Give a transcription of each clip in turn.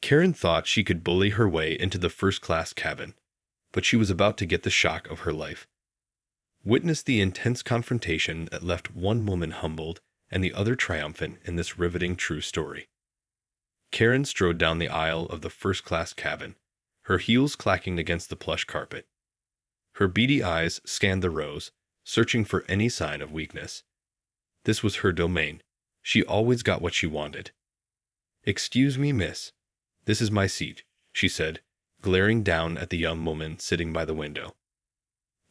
Karen thought she could bully her way into the first-class cabin, but she was about to get the shock of her life. Witness the intense confrontation that left one woman humbled and the other triumphant in this riveting true story. Karen strode down the aisle of the first-class cabin, her heels clacking against the plush carpet. Her beady eyes scanned the rows, searching for any sign of weakness. This was her domain. She always got what she wanted. "Excuse me, miss. This is my seat," she said, glaring down at the young woman sitting by the window.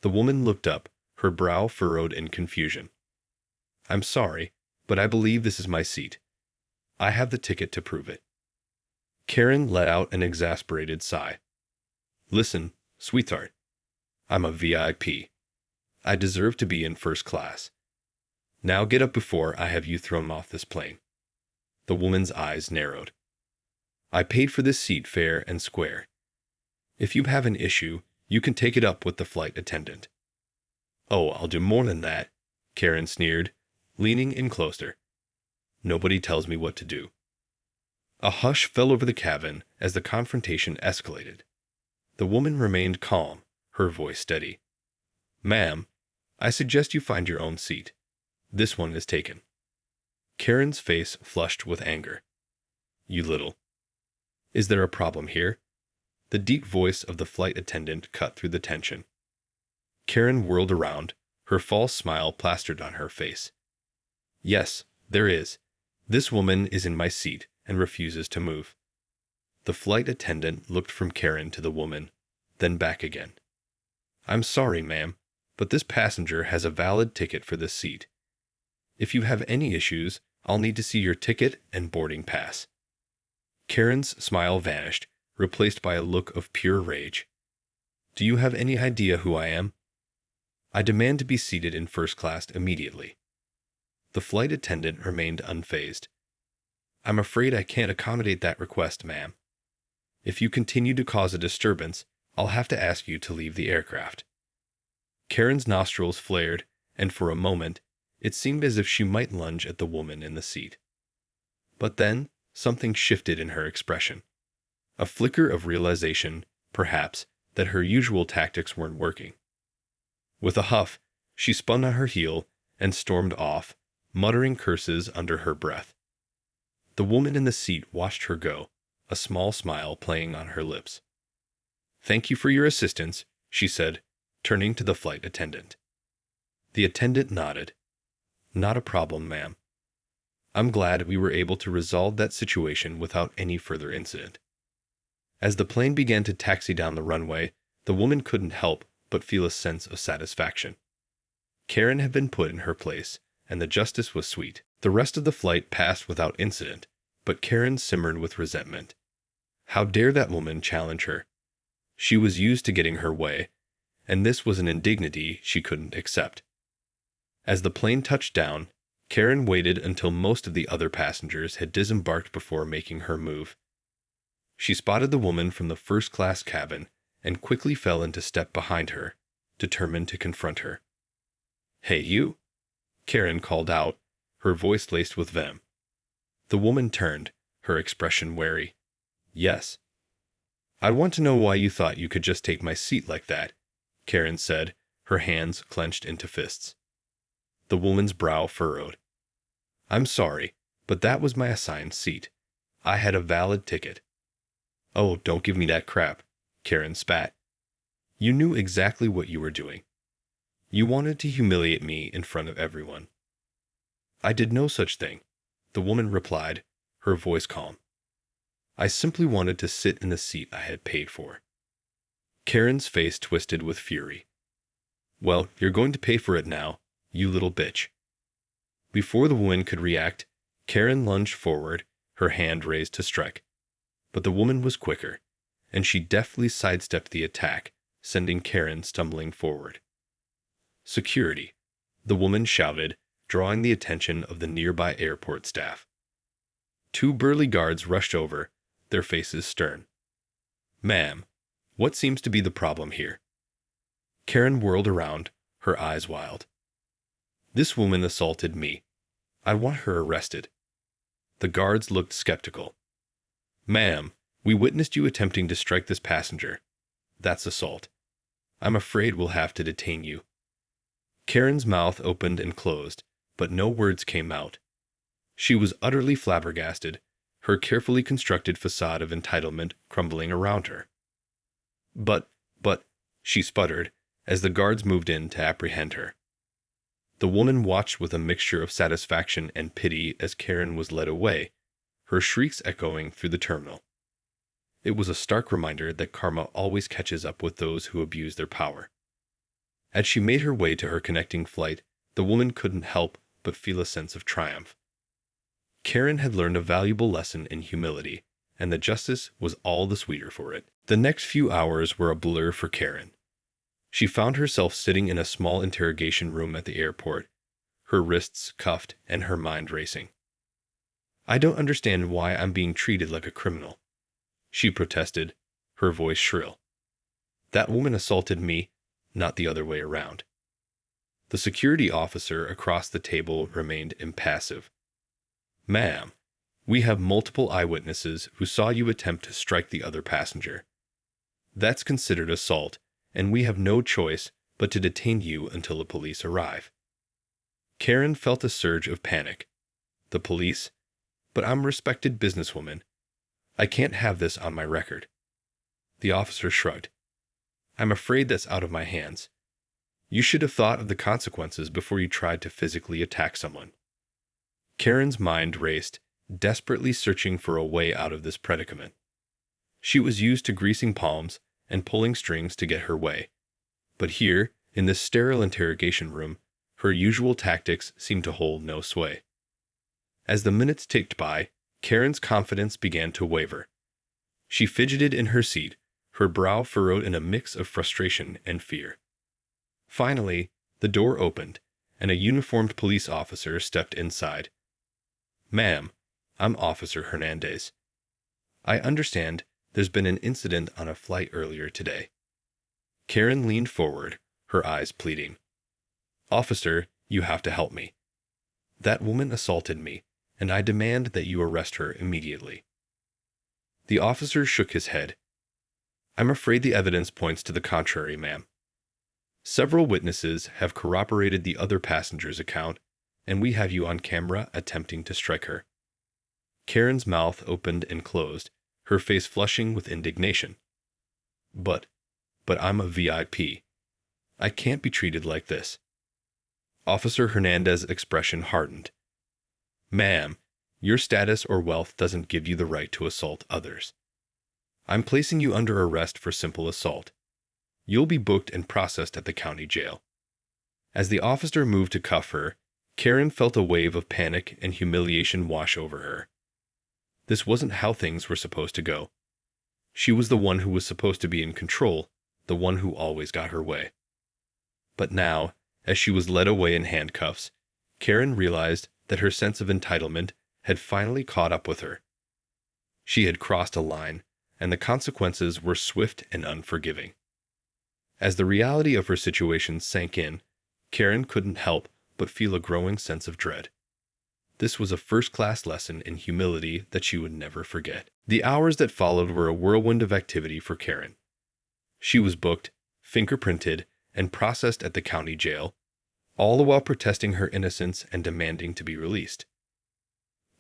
The woman looked up, her brow furrowed in confusion. "I'm sorry, but I believe this is my seat. I have the ticket to prove it." Karen let out an exasperated sigh. "Listen, sweetheart. I'm a VIP. I deserve to be in first class. Now get up before I have you thrown off this plane." The woman's eyes narrowed. "I paid for this seat fair and square. If you have an issue, you can take it up with the flight attendant." "Oh, I'll do more than that," Karen sneered, leaning in closer. "Nobody tells me what to do." A hush fell over the cabin as the confrontation escalated. The woman remained calm, her voice steady. "Ma'am, I suggest you find your own seat. This one is taken." Karen's face flushed with anger. "You little. Is there a problem here?" The deep voice of the flight attendant cut through the tension. Karen whirled around, her false smile plastered on her face. "Yes, there is. This woman is in my seat and refuses to move." The flight attendant looked from Karen to the woman, then back again. "I'm sorry, ma'am, but this passenger has a valid ticket for this seat. If you have any issues, I'll need to see your ticket and boarding pass." Karen's smile vanished, replaced by a look of pure rage. "Do you have any idea who I am? I demand to be seated in first class immediately." The flight attendant remained unfazed. "I'm afraid I can't accommodate that request, ma'am. If you continue to cause a disturbance, I'll have to ask you to leave the aircraft." Karen's nostrils flared, and for a moment, it seemed as if she might lunge at the woman in the seat. But then, something shifted in her expression. A flicker of realization, perhaps, that her usual tactics weren't working. With a huff, she spun on her heel and stormed off, muttering curses under her breath. The woman in the seat watched her go, a small smile playing on her lips. "Thank you for your assistance," she said, turning to the flight attendant. The attendant nodded. "Not a problem, ma'am. I'm glad we were able to resolve that situation without any further incident." As the plane began to taxi down the runway, the woman couldn't help but feel a sense of satisfaction. Karen had been put in her place, and the justice was sweet. The rest of the flight passed without incident, but Karen simmered with resentment. How dare that woman challenge her? She was used to getting her way, and this was an indignity she couldn't accept. As the plane touched down, Karen waited until most of the other passengers had disembarked before making her move. She spotted the woman from the first-class cabin and quickly fell into step behind her, determined to confront her. "Hey, you!" Karen called out, her voice laced with venom. The woman turned, her expression wary. "Yes." "I want to know why you thought you could just take my seat like that," Karen said, her hands clenched into fists. The woman's brow furrowed. "I'm sorry, but that was my assigned seat. I had a valid ticket." "Oh, don't give me that crap," Karen spat. "You knew exactly what you were doing. You wanted to humiliate me in front of everyone." "I did no such thing," the woman replied, her voice calm. "I simply wanted to sit in the seat I had paid for." Karen's face twisted with fury. "Well, you're going to pay for it now, you little bitch." Before the woman could react, Karen lunged forward, her hand raised to strike. But the woman was quicker, and she deftly sidestepped the attack, sending Karen stumbling forward. "Security," the woman shouted, drawing the attention of the nearby airport staff. Two burly guards rushed over, their faces stern. "Ma'am, what seems to be the problem here?" Karen whirled around, her eyes wild. "This woman assaulted me. I want her arrested." The guards looked skeptical. "Ma'am, We witnessed you attempting to strike this passenger. That's assault. I'm afraid we'll have to detain you." Karen's mouth opened and closed, but no words came out. She was utterly flabbergasted, her carefully constructed facade of entitlement crumbling around her. But, she sputtered, as the guards moved in to apprehend her. The woman watched with a mixture of satisfaction and pity as Karen was led away, her shrieks echoing through the terminal. It was a stark reminder that karma always catches up with those who abuse their power. As she made her way to her connecting flight, the woman couldn't help but feel a sense of triumph. Karen had learned a valuable lesson in humility, and the justice was all the sweeter for it. The next few hours were a blur for Karen. She found herself sitting in a small interrogation room at the airport, her wrists cuffed and her mind racing. "I don't understand why I'm being treated like a criminal," she protested, her voice shrill. "That woman assaulted me, not the other way around." The security officer across the table remained impassive. "Ma'am, we have multiple eyewitnesses who saw you attempt to strike the other passenger. That's considered assault, and we have no choice but to detain you until the police arrive." Karen felt a surge of panic. The police? But I'm a respected businesswoman. I can't have this on my record. The officer shrugged. "I'm afraid that's out of my hands. You should have thought of the consequences before you tried to physically attack someone." Karen's mind raced, desperately searching for a way out of this predicament. She was used to greasing palms and pulling strings to get her way. But here, in this sterile interrogation room, her usual tactics seemed to hold no sway. As the minutes ticked by, Karen's confidence began to waver. She fidgeted in her seat, her brow furrowed in a mix of frustration and fear. Finally, the door opened, and a uniformed police officer stepped inside. "Ma'am, I'm Officer Hernandez. I understand there's been an incident on a flight earlier today." Karen leaned forward, her eyes pleading. "Officer, you have to help me. That woman assaulted me, and I demand that you arrest her immediately." The officer shook his head. "I'm afraid the evidence points to the contrary, ma'am. Several witnesses have corroborated the other passenger's account, and we have you on camera attempting to strike her." Karen's mouth opened and closed, her face flushing with indignation. But I'm a VIP. I can't be treated like this." Officer Hernandez's expression hardened. "Ma'am, your status or wealth doesn't give you the right to assault others. I'm placing you under arrest for simple assault. You'll be booked and processed at the county jail." As the officer moved to cuff her, Karen felt a wave of panic and humiliation wash over her. This wasn't how things were supposed to go. She was the one who was supposed to be in control, the one who always got her way. But now, as she was led away in handcuffs, Karen realized that her sense of entitlement had finally caught up with her. She had crossed a line, and the consequences were swift and unforgiving. As the reality of her situation sank in, Karen couldn't help but feel a growing sense of dread. This was a first-class lesson in humility that she would never forget. The hours that followed were a whirlwind of activity for Karen. She was booked, fingerprinted, and processed at the county jail, all the while protesting her innocence and demanding to be released.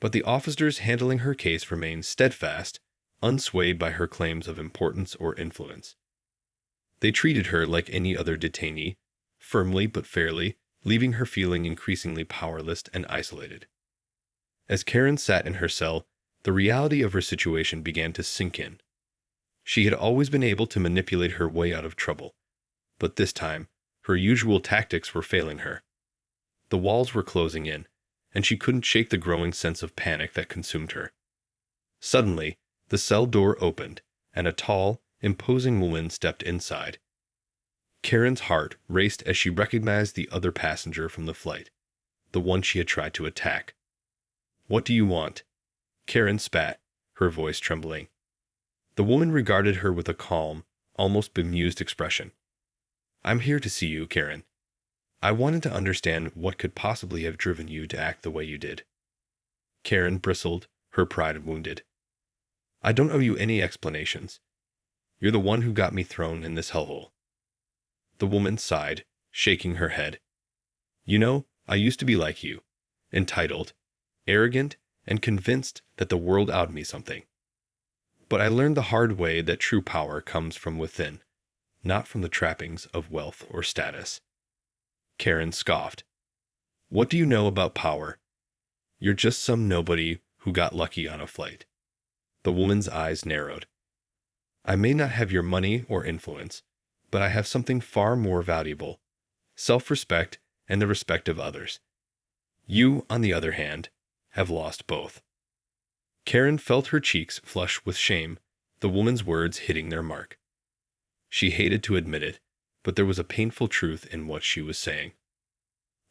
But the officers handling her case remained steadfast, unswayed by her claims of importance or influence. They treated her like any other detainee, firmly but fairly, leaving her feeling increasingly powerless and isolated. As Karen sat in her cell, the reality of her situation began to sink in. She had always been able to manipulate her way out of trouble, but this time, her usual tactics were failing her. The walls were closing in, and she couldn't shake the growing sense of panic that consumed her. Suddenly, the cell door opened, and a tall, imposing woman stepped inside. Karen's heart raced as she recognized the other passenger from the flight, the one she had tried to attack. "What do you want?" Karen spat, her voice trembling. The woman regarded her with a calm, almost bemused expression. "I'm here to see you, Karen. I wanted to understand what could possibly have driven you to act the way you did." Karen bristled, her pride wounded. I don't owe you any explanations. You're the one who got me thrown in this hellhole. The woman sighed, shaking her head. You know, I used to be like you, entitled, arrogant, and convinced that the world owed me something. But I learned the hard way that true power comes from within, not from the trappings of wealth or status. Karen scoffed. What do you know about power? You're just some nobody who got lucky on a flight. The woman's eyes narrowed. I may not have your money or influence, but I have something far more valuable, self-respect and the respect of others. You, on the other hand, have lost both. Karen felt her cheeks flush with shame, the woman's words hitting their mark. She hated to admit it, but there was a painful truth in what she was saying.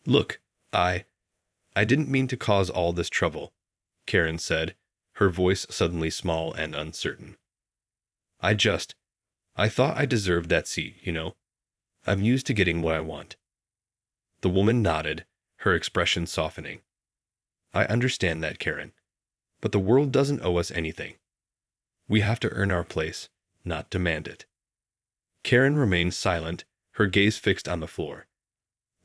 Look, I didn't mean to cause all this trouble, Karen said, her voice suddenly small and uncertain. I thought I deserved that seat, you know. I'm used to getting what I want. The woman nodded, her expression softening. I understand that, Karen. But the world doesn't owe us anything. We have to earn our place, not demand it. Karen remained silent, her gaze fixed on the floor.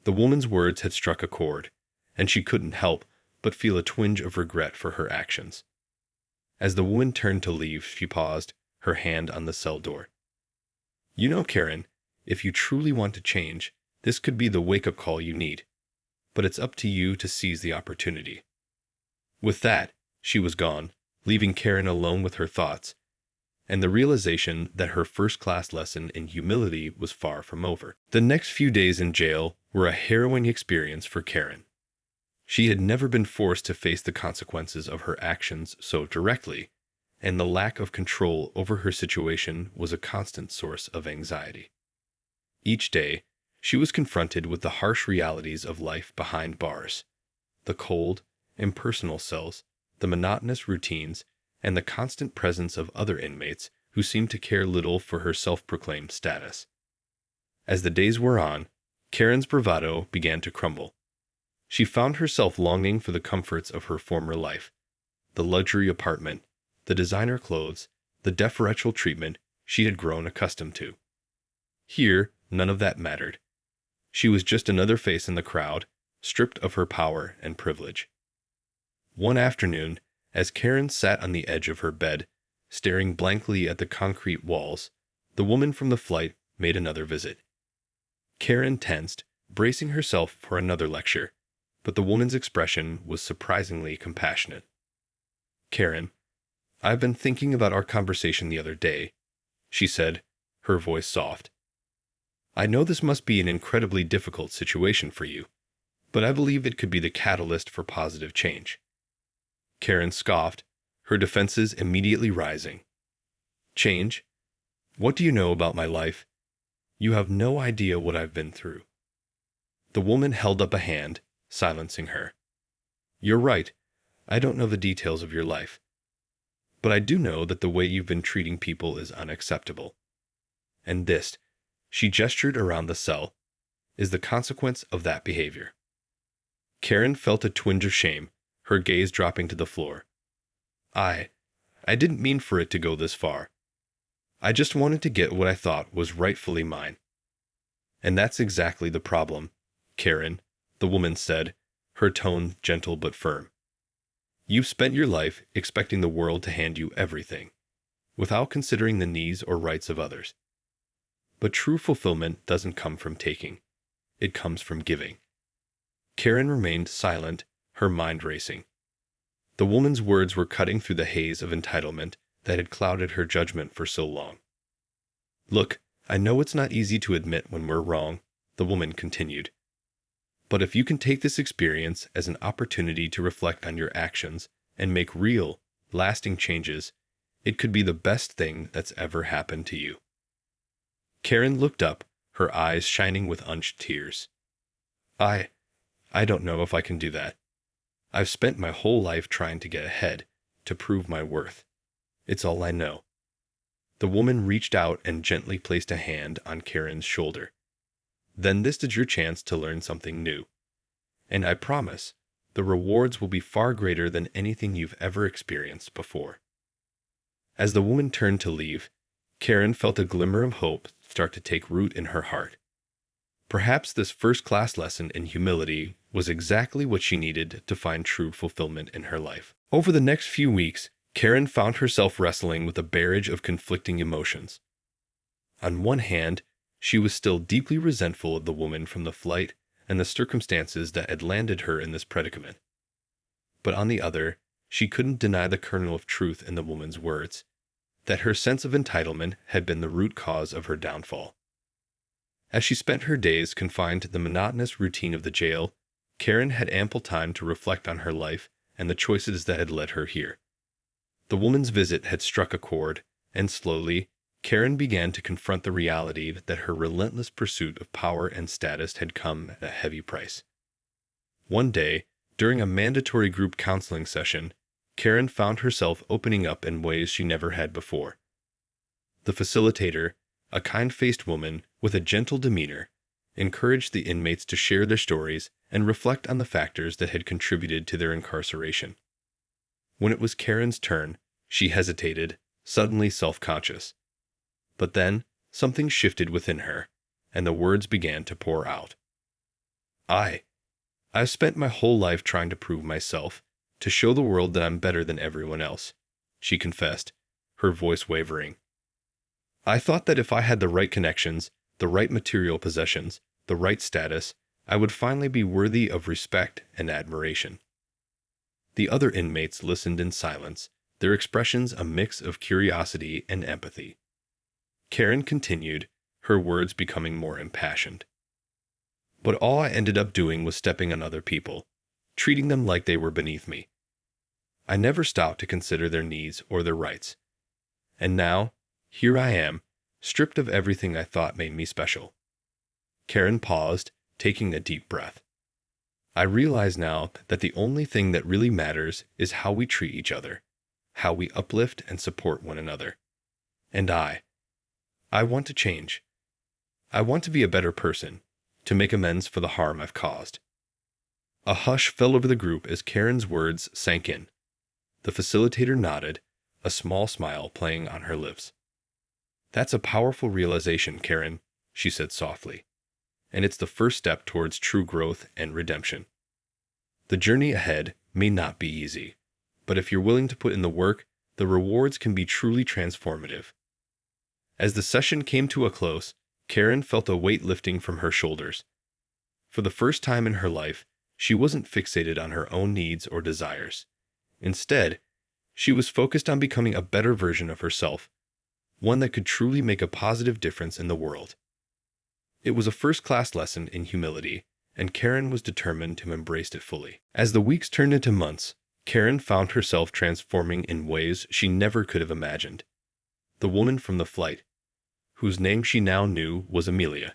The woman's words had struck a chord, and she couldn't help but feel a twinge of regret for her actions. As the woman turned to leave, she paused, her hand on the cell door. You know, Karen, if you truly want to change, this could be the wake-up call you need. But it's up to you to seize the opportunity. With that, she was gone, leaving Karen alone with her thoughts, and the realization that her first-class lesson in humility was far from over. The next few days in jail were a harrowing experience for Karen. She had never been forced to face the consequences of her actions so directly, and the lack of control over her situation was a constant source of anxiety. Each day, she was confronted with the harsh realities of life behind bars, the cold, impersonal cells, the monotonous routines, and the constant presence of other inmates who seemed to care little for her self-proclaimed status. As the days wore on, Karen's bravado began to crumble. She found herself longing for the comforts of her former life, the luxury apartment, the designer clothes, the deferential treatment she had grown accustomed to. Here, none of that mattered. She was just another face in the crowd, stripped of her power and privilege. One afternoon, as Karen sat on the edge of her bed, staring blankly at the concrete walls, the woman from the flight made another visit. Karen tensed, bracing herself for another lecture, but the woman's expression was surprisingly compassionate. Karen, I've been thinking about our conversation the other day, she said, her voice soft. I know this must be an incredibly difficult situation for you, but I believe it could be the catalyst for positive change. Karen scoffed, her defenses immediately rising. Change? What do you know about my life? You have no idea what I've been through. The woman held up a hand, silencing her. You're right. I don't know the details of your life. But I do know that the way you've been treating people is unacceptable. And this, she gestured around the cell, is the consequence of that behavior. Karen felt a twinge of shame, her gaze dropping to the floor. I didn't mean for it to go this far. I just wanted to get what I thought was rightfully mine. And that's exactly the problem, Karen, the woman said, her tone gentle but firm. You've spent your life expecting the world to hand you everything, without considering the needs or rights of others. But true fulfillment doesn't come from taking. It comes from giving. Karen remained silent, her mind racing. The woman's words were cutting through the haze of entitlement that had clouded her judgment for so long. Look, I know it's not easy to admit when we're wrong, the woman continued. But if you can take this experience as an opportunity to reflect on your actions and make real, lasting changes, it could be the best thing that's ever happened to you. Karen looked up, her eyes shining with unshed tears. I don't know if I can do that. I've spent my whole life trying to get ahead, to prove my worth. It's all I know. The woman reached out and gently placed a hand on Karen's shoulder. Then this is your chance to learn something new. And I promise, the rewards will be far greater than anything you've ever experienced before. As the woman turned to leave, Karen felt a glimmer of hope start to take root in her heart. Perhaps this first-class lesson in humility was exactly what she needed to find true fulfillment in her life. Over the next few weeks, Karen found herself wrestling with a barrage of conflicting emotions. On one hand, she was still deeply resentful of the woman from the flight and the circumstances that had landed her in this predicament. But on the other, she couldn't deny the kernel of truth in the woman's words, that her sense of entitlement had been the root cause of her downfall. As she spent her days confined to the monotonous routine of the jail, Karen had ample time to reflect on her life and the choices that had led her here. The woman's visit had struck a chord, and slowly, Karen began to confront the reality that her relentless pursuit of power and status had come at a heavy price. One day, during a mandatory group counseling session, Karen found herself opening up in ways she never had before. The facilitator, a kind-faced woman with a gentle demeanor, encouraged the inmates to share their stories and reflect on the factors that had contributed to their incarceration. When it was Karen's turn, she hesitated, suddenly self-conscious. But then, something shifted within her, and the words began to pour out. I've spent my whole life trying to prove myself, to show the world that I'm better than everyone else, she confessed, her voice wavering. I thought that if I had the right connections, the right material possessions, the right status, I would finally be worthy of respect and admiration. The other inmates listened in silence, their expressions a mix of curiosity and empathy. Karen continued, her words becoming more impassioned. But all I ended up doing was stepping on other people, treating them like they were beneath me. I never stopped to consider their needs or their rights. And now, here I am, stripped of everything I thought made me special. Karen paused, taking a deep breath. I realize now that the only thing that really matters is how we treat each other, how we uplift and support one another. And I want to change. I want to be a better person, to make amends for the harm I've caused. A hush fell over the group as Karen's words sank in. The facilitator nodded, a small smile playing on her lips. That's a powerful realization, Karen, she said softly, and it's the first step towards true growth and redemption. The journey ahead may not be easy, but if you're willing to put in the work, the rewards can be truly transformative. As the session came to a close, Karen felt a weight lifting from her shoulders. For the first time in her life, she wasn't fixated on her own needs or desires. Instead, she was focused on becoming a better version of herself, one that could truly make a positive difference in the world. It was a first-class lesson in humility, and Karen was determined to embrace it fully. As the weeks turned into months, Karen found herself transforming in ways she never could have imagined. The woman from the flight, whose name she now knew was Amelia,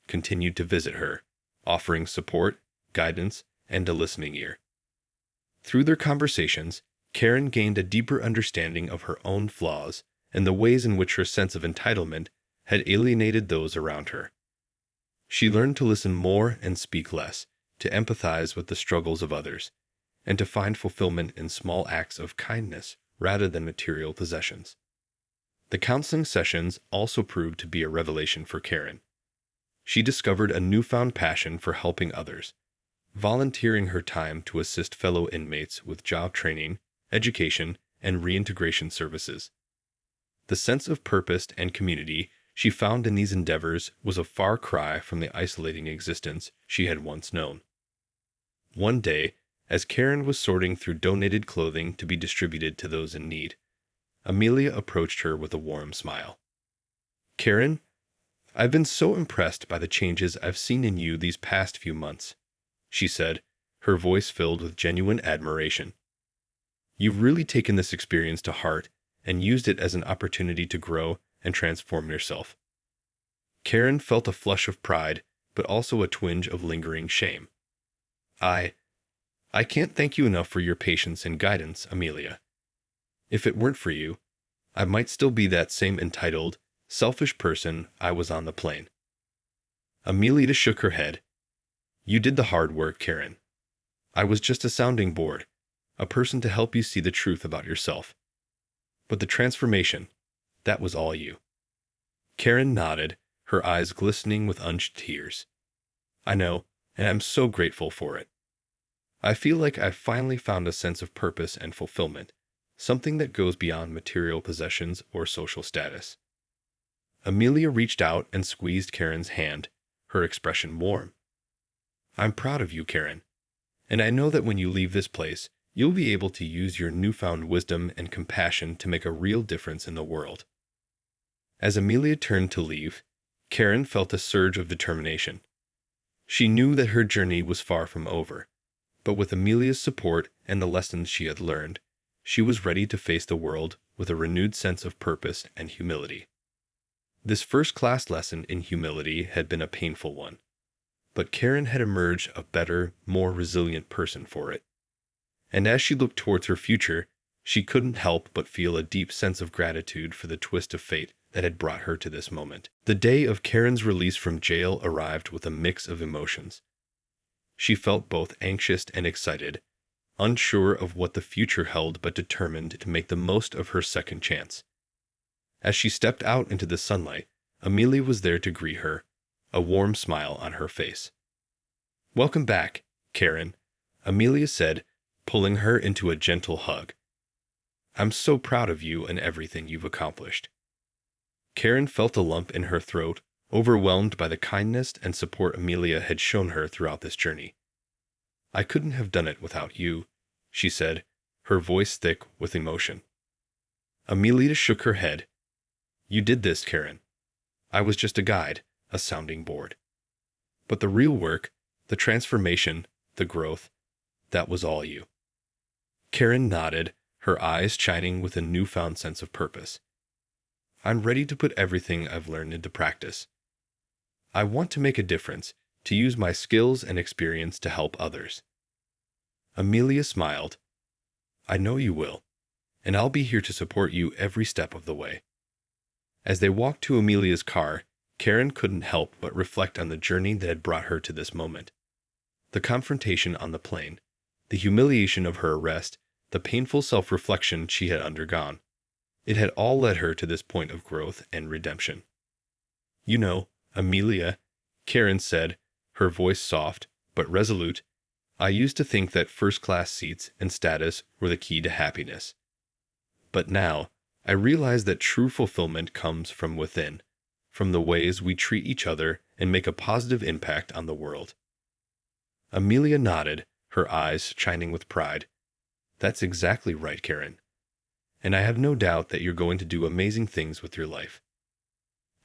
continued to visit her, offering support, guidance, and a listening ear. Through their conversations, Karen gained a deeper understanding of her own flaws and the ways in which her sense of entitlement had alienated those around her. She learned to listen more and speak less, to empathize with the struggles of others, and to find fulfillment in small acts of kindness rather than material possessions. The counseling sessions also proved to be a revelation for Karen. She discovered a newfound passion for helping others, volunteering her time to assist fellow inmates with job training, education, and reintegration services. The sense of purpose and community she found in these endeavors was a far cry from the isolating existence she had once known. One day, as Karen was sorting through donated clothing to be distributed to those in need, Amelia approached her with a warm smile. Karen, I've been so impressed by the changes I've seen in you these past few months, she said, her voice filled with genuine admiration. You've really taken this experience to heart and used it as an opportunity to grow and transform yourself. Karen felt a flush of pride, but also a twinge of lingering shame. I can't thank you enough for your patience and guidance, Amelia. If it weren't for you, I might still be that same entitled, selfish person I was on the plane. Amelia shook her head. You did the hard work, Karen. I was just a sounding board, a person to help you see the truth about yourself. But the transformation, that was all you. Karen nodded, her eyes glistening with unshed tears. I know, and I'm so grateful for it. I feel like I've finally found a sense of purpose and fulfillment, something that goes beyond material possessions or social status. Amelia reached out and squeezed Karen's hand, her expression warm. I'm proud of you, Karen, and I know that when you leave this place, you'll be able to use your newfound wisdom and compassion to make a real difference in the world. As Amelia turned to leave, Karen felt a surge of determination. She knew that her journey was far from over, but with Amelia's support and the lessons she had learned, she was ready to face the world with a renewed sense of purpose and humility. This first-class lesson in humility had been a painful one, but Karen had emerged a better, more resilient person for it. And as she looked towards her future, she couldn't help but feel a deep sense of gratitude for the twist of fate that had brought her to this moment. The day of Karen's release from jail arrived with a mix of emotions. She felt both anxious and excited, unsure of what the future held but determined to make the most of her second chance. As she stepped out into the sunlight, Amelia was there to greet her, a warm smile on her face. Welcome back, Karen, Amelia said, pulling her into a gentle hug. I'm so proud of you and everything you've accomplished. Karen felt a lump in her throat, overwhelmed by the kindness and support Amelia had shown her throughout this journey. I couldn't have done it without you, she said, her voice thick with emotion. Amelia shook her head. You did this, Karen. I was just a guide, a sounding board. But the real work, the transformation, the growth, that was all you. Karen nodded, her eyes shining with a newfound sense of purpose. I'm ready to put everything I've learned into practice. I want to make a difference, to use my skills and experience to help others. Amelia smiled. I know you will, and I'll be here to support you every step of the way. As they walked to Amelia's car, Karen couldn't help but reflect on the journey that had brought her to this moment. The confrontation on the plane, the humiliation of her arrest, the painful self-reflection she had undergone. It had all led her to this point of growth and redemption. You know, Amelia, Karen said, her voice soft but resolute, I used to think that first-class seats and status were the key to happiness. But now, I realize that true fulfillment comes from within, from the ways we treat each other and make a positive impact on the world. Amelia nodded, her eyes shining with pride. That's exactly right, Karen. And I have no doubt that you're going to do amazing things with your life.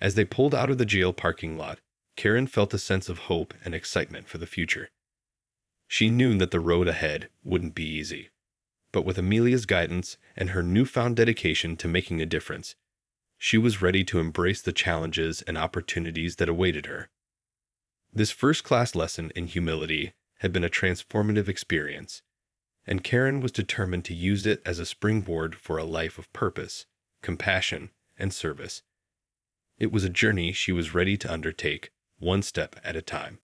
As they pulled out of the jail parking lot, Karen felt a sense of hope and excitement for the future. She knew that the road ahead wouldn't be easy, but with Amelia's guidance and her newfound dedication to making a difference, she was ready to embrace the challenges and opportunities that awaited her. This first-class lesson in humility had been a transformative experience, and Karen was determined to use it as a springboard for a life of purpose, compassion, and service. It was a journey she was ready to undertake, one step at a time.